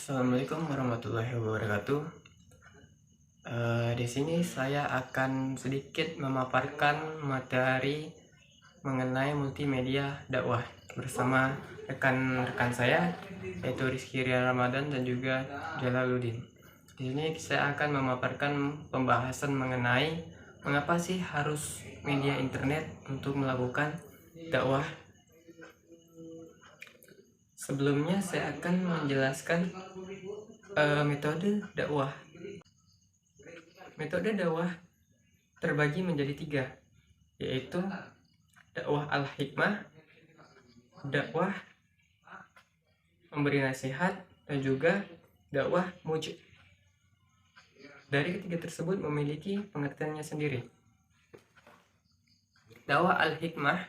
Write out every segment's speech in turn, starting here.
Assalamualaikum warahmatullahi wabarakatuh. Di sini saya akan sedikit memaparkan materi mengenai multimedia dakwah bersama rekan-rekan saya, yaitu Rizky Rian Ramadan dan juga Jalaluddin. Di sini saya akan memaparkan pembahasan mengenai mengapa sih harus media internet untuk melakukan dakwah. Sebelumnya saya akan menjelaskan metode dakwah. Metode dakwah terbagi menjadi 3, yaitu dakwah al-hikmah, dakwah memberi nasihat, dan juga dakwah muj'. Dari ketiga tersebut memiliki pengertiannya sendiri. Dakwah al-hikmah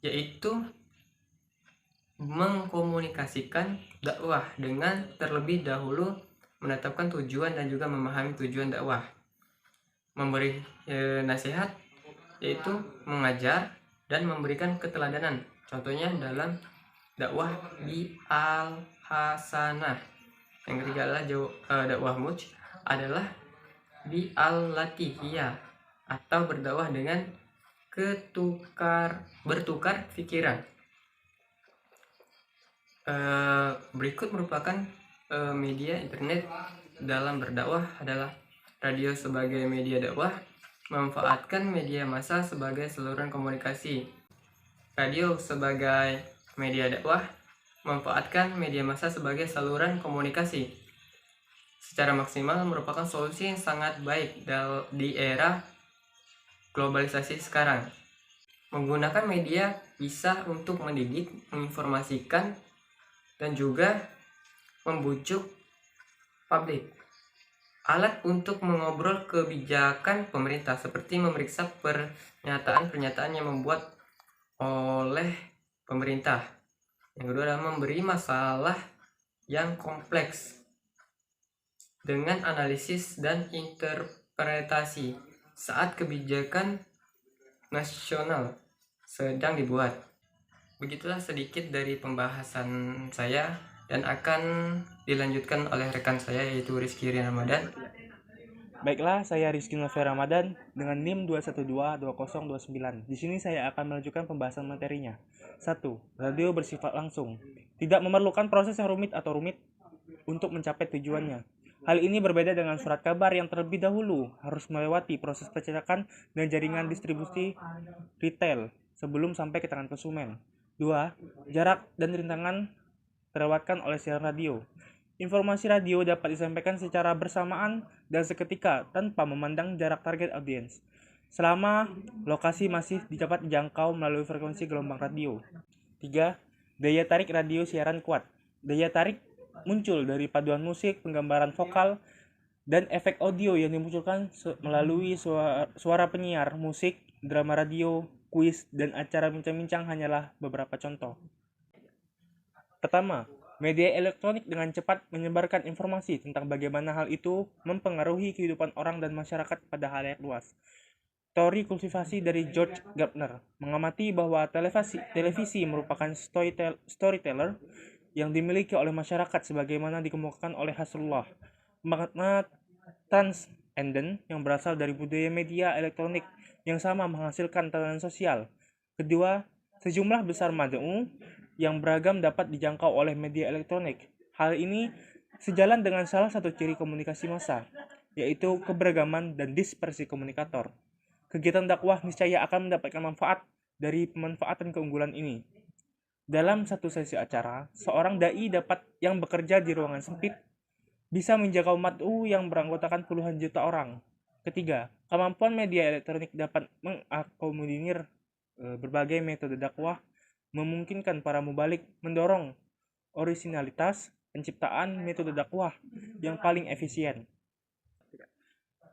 yaitu mengkomunikasikan dakwah dengan terlebih dahulu menetapkan tujuan dan juga memahami tujuan dakwah. Memberi nasihat yaitu mengajar dan memberikan keteladanan. Contohnya dalam dakwah bi al-hasanah. Yang ketiga adalah dakwah muj adalah bi al-latihiyah atau berdakwah dengan bertukar pikiran. Berikut merupakan media internet dalam berdakwah adalah radio sebagai media dakwah, memanfaatkan media massa sebagai saluran komunikasi. Radio sebagai media dakwah, memanfaatkan media massa sebagai saluran komunikasi. Secara maksimal merupakan solusi yang sangat baik di era globalisasi sekarang. Menggunakan media bisa untuk mendidik, menginformasikan, dan juga membujuk publik. Alat untuk mengobrol kebijakan pemerintah seperti memeriksa pernyataan-pernyataan yang membuat oleh pemerintah. Yang kedua adalah memberi masalah yang kompleks dengan analisis dan interpretasi saat kebijakan nasional sedang dibuat. Begitulah sedikit dari pembahasan saya dan akan dilanjutkan oleh rekan saya yaitu Rizky Rian Ramadan. Baiklah, saya Rizky Novel Ramadan dengan NIM 2122029. Di sini saya akan melanjutkan pembahasan materinya. 1. Radio bersifat langsung. Tidak memerlukan proses yang rumit untuk mencapai tujuannya. Hal ini berbeda dengan surat kabar yang terlebih dahulu harus melewati proses percetakan dan jaringan distribusi retail sebelum sampai ke tangan konsumen. 2. Jarak dan rintangan terlewatkan oleh siaran radio. Informasi radio dapat disampaikan secara bersamaan dan seketika tanpa memandang jarak target audiens, selama lokasi masih dapat dijangkau melalui frekuensi gelombang radio. 3. Daya tarik radio siaran kuat. Daya tarik muncul dari paduan musik, penggambaran vokal, dan efek audio yang dimunculkan melalui suara penyiar, musik, drama radio, kuis, dan acara bincang-bincang hanyalah beberapa contoh. Pertama, media elektronik dengan cepat menyebarkan informasi tentang bagaimana hal itu mempengaruhi kehidupan orang dan masyarakat pada halayak luas. Teori kultivasi dari George Gardner mengamati bahwa televisi merupakan storyteller yang dimiliki oleh masyarakat sebagaimana dikemukakan oleh Hasrullah. Makna transenden yang berasal dari budaya media elektronik yang sama menghasilkan tatanan sosial. Kedua, sejumlah besar mad'u yang beragam dapat dijangkau oleh media elektronik. Hal ini sejalan dengan salah satu ciri komunikasi massa, yaitu keberagaman dan dispersi komunikator. Kegiatan dakwah niscaya akan mendapatkan manfaat dari pemanfaatan keunggulan ini. Dalam satu sesi acara, seorang dai yang bekerja di ruangan sempit bisa menjangkau mad'u yang beranggotakan puluhan juta orang. Ketiga, kemampuan media elektronik dapat mengakomodir berbagai metode dakwah memungkinkan para mubalik mendorong orisinalitas penciptaan metode dakwah yang paling efisien.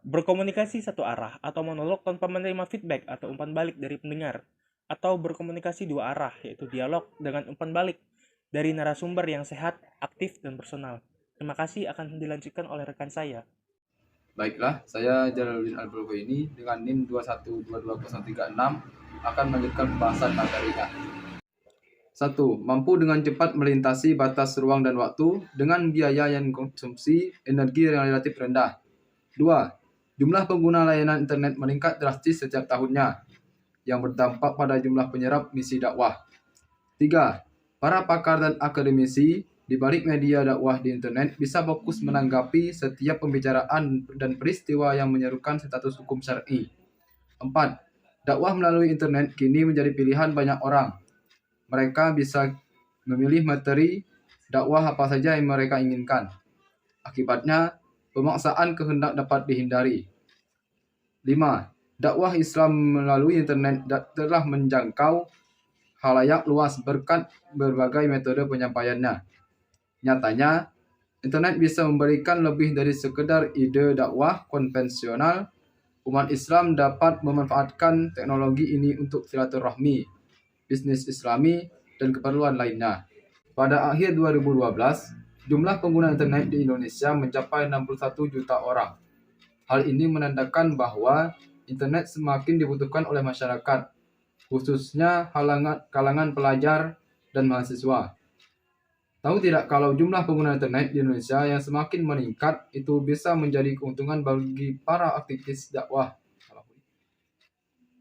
Berkomunikasi satu arah atau monolog tanpa menerima feedback atau umpan balik dari pendengar, atau berkomunikasi dua arah yaitu dialog dengan umpan balik dari narasumber yang sehat, aktif, dan personal. Terima kasih akan dilanjutkan oleh rekan saya. Baiklah, saya Jalaluddin Al-Bulgo ini dengan NIM 2122036 akan melanjutkan pembahasan materinya. 1. Mampu dengan cepat melintasi batas ruang dan waktu dengan biaya yang konsumsi energi yang relatif rendah. 2. Jumlah pengguna layanan internet meningkat drastis setiap tahunnya, yang berdampak pada jumlah penyerap misi dakwah. 3. Para pakar dan akademisi di balik media dakwah di internet bisa fokus menanggapi setiap pembicaraan dan peristiwa yang menyerukan status hukum syar'i. 4. Dakwah melalui internet kini menjadi pilihan banyak orang. Mereka bisa memilih materi dakwah apa saja yang mereka inginkan. Akibatnya, pemaksaan kehendak dapat dihindari. 5. Dakwah Islam melalui internet telah menjangkau khalayak luas berkat berbagai metode penyampaiannya. Nyatanya, internet bisa memberikan lebih dari sekedar ide dakwah konvensional. Umat Islam dapat memanfaatkan teknologi ini untuk silaturahmi, bisnis Islami, dan keperluan lainnya. Pada akhir 2012, jumlah pengguna internet di Indonesia mencapai 61 juta orang. Hal ini menandakan bahwa internet semakin dibutuhkan oleh masyarakat, khususnya kalangan pelajar dan mahasiswa. Tahu tidak kalau jumlah pengguna internet di Indonesia yang semakin meningkat itu bisa menjadi keuntungan bagi para aktivis dakwah.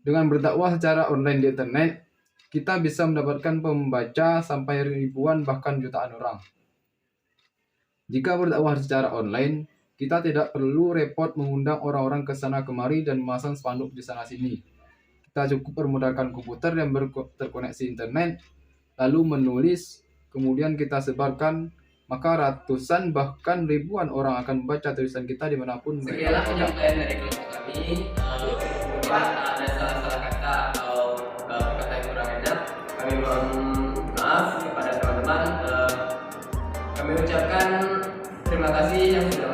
Dengan berdakwah secara online di internet, kita bisa mendapatkan pembaca sampai ribuan bahkan jutaan orang. Jika berdakwah secara online, kita tidak perlu repot mengundang orang-orang ke sana kemari dan memasang spanduk di sana sini. Kita cukup permudahkan komputer yang terkoneksi internet, lalu menulis, kemudian kita sebarkan, maka ratusan bahkan ribuan orang akan membaca tulisan kita dimanapun mereka Sekianlah berada. penyampaian dari kelompok kami. Jika ada salah-salah kata atau kata yang kurang enak, kami mohon maaf kepada teman-teman. Kami ucapkan terima kasih yang sudah